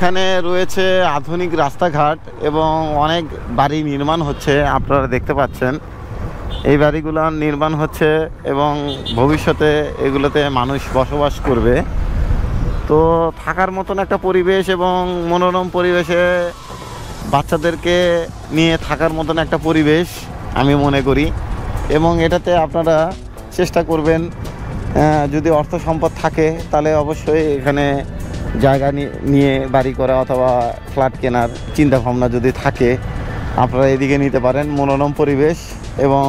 এখানে রয়েছে আধুনিক রাস্তাঘাট এবং অনেক বাড়ি নির্মাণ হচ্ছে, আপনারা দেখতে পাচ্ছেন। এই বাড়িগুলো নির্মাণ হচ্ছে এবং ভবিষ্যতে এগুলোতে মানুষ বসবাস করবে। তো থাকার মতন একটা পরিবেশ এবং মনোরম পরিবেশে বাচ্চাদেরকে নিয়ে থাকার মতন একটা পরিবেশ আমি মনে করি। এবং এটাতে আপনারা চেষ্টা করবেন, যদি অর্থ সম্পদ থাকে তাহলে অবশ্যই এখানে জায়গা নিয়ে বাড়ি করা অথবা ফ্ল্যাট কেনার চিন্তাভাবনা যদি থাকে আপনারা এদিকে নিতে পারেন। মনোরম পরিবেশ এবং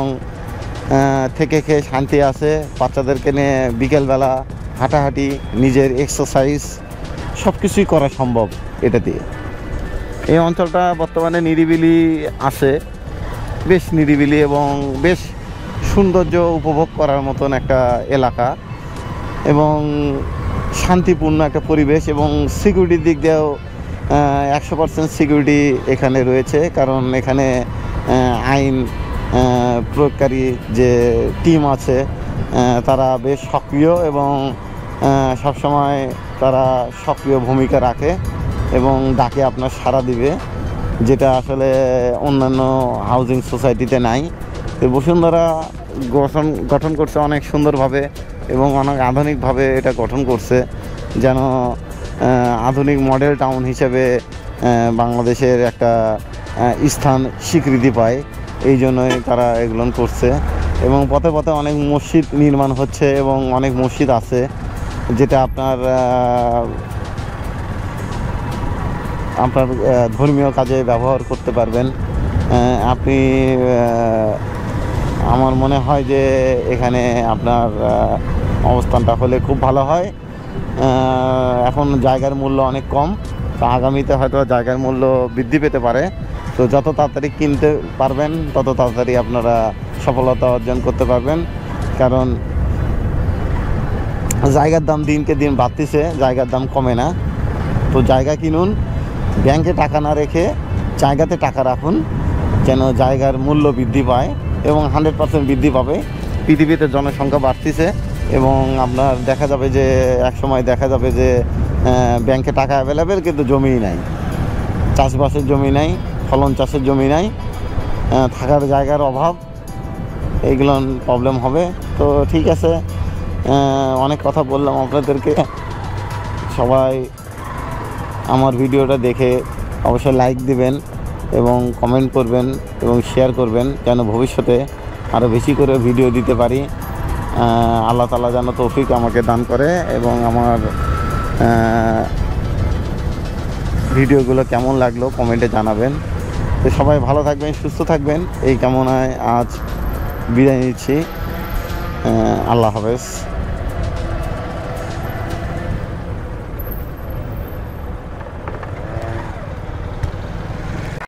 থেকে খেয়ে শান্তি আছে। বাচ্চাদেরকে নিয়ে বিকেলবেলা হাঁটাহাঁটি, নিজের এক্সারসাইজ সব কিছুই করা সম্ভব এটা দিয়ে। এই অঞ্চলটা বর্তমানে নিরিবিলি আছে, বেশ নিরিবিলি এবং বেশ সৌন্দর্য উপভোগ করার মতন একটা এলাকা এবং শান্তিপূর্ণ একটা পরিবেশ। এবং সিকিউরিটির দিক দিয়েও 100% সিকিউরিটি এখানে রয়েছে, কারণ এখানে আইন প্রয়োগকারী যে টিম আছে তারা বেশ সক্রিয় এবং সবসময় তারা সক্রিয় ভূমিকা রাখে এবং ডাকে আপনার সাড়া দিবে, যেটা আসলে অন্যান্য হাউজিং সোসাইটিতে নাই। তো বসুন্ধরা গঠন করছে অনেক সুন্দরভাবে এবং অনেক আধুনিকভাবে এটা গঠন করছে, যেন আধুনিক মডেল টাউন হিসেবে বাংলাদেশের একটা স্থান স্বীকৃতি পায়। এই জন্যই তারা এগুলো করছে। এবং পথে পথে অনেক মসজিদ নির্মাণ হচ্ছে এবং অনেক মসজিদ আছে যেটা আপনার ধর্মীয় কাজে ব্যবহার করতে পারবেন আপনি। আমার মনে হয় যে এখানে আপনার অবস্থানটা হলে খুব ভালো হয়। এখন জায়গার মূল্য অনেক কম, তো আগামীতে হয়তো জায়গার মূল্য বৃদ্ধি পেতে পারে। তো যত তাড়াতাড়ি কিনতে পারবেন তত তাড়াতাড়ি আপনারা সফলতা অর্জন করতে পারবেন, কারণ জায়গার দাম দিনকে দিন বাড়তেছে, জায়গার দাম কমে না। তো জায়গা কিনুন, ব্যাংকে টাকা না রেখে জায়গাতে টাকা রাখুন, যেন জায়গার মূল্য বৃদ্ধি পায় এবং 100% বৃদ্ধি পাবে। পৃথিবীতে জনসংখ্যা বাড়তেছে এবং আপনার দেখা যাবে যে একসময় দেখা যাবে যে ব্যাংকে টাকা অ্যাভেলেবেল কিন্তু জমিই নাই, চাষবাসের জমি নাই, ফলন চাষের জমি নাই, থাকার জায়গার অভাব, এইগুলো প্রবলেম হবে। তো ঠিক আছে, অনেক কথা বললাম আপনাদেরকে। সবাই আমার ভিডিওটা দেখে অবশ্যই লাইক দিবেন এবং কমেন্ট করবেন এবং শেয়ার করবেন, যেন ভবিষ্যতে আরও বেশি করে ভিডিও দিতে পারি। আল্লাহ তাআলা যেন তৌফিক আমাকে দান করে এবং আমার ভিডিওগুলো কেমন লাগলো কমেন্টে জানাবেন। তো সবাই ভালো থাকবেন, সুস্থ থাকবেন, এই কামনায় আজ বিদায় নিচ্ছি। আল্লাহ হাফেজ।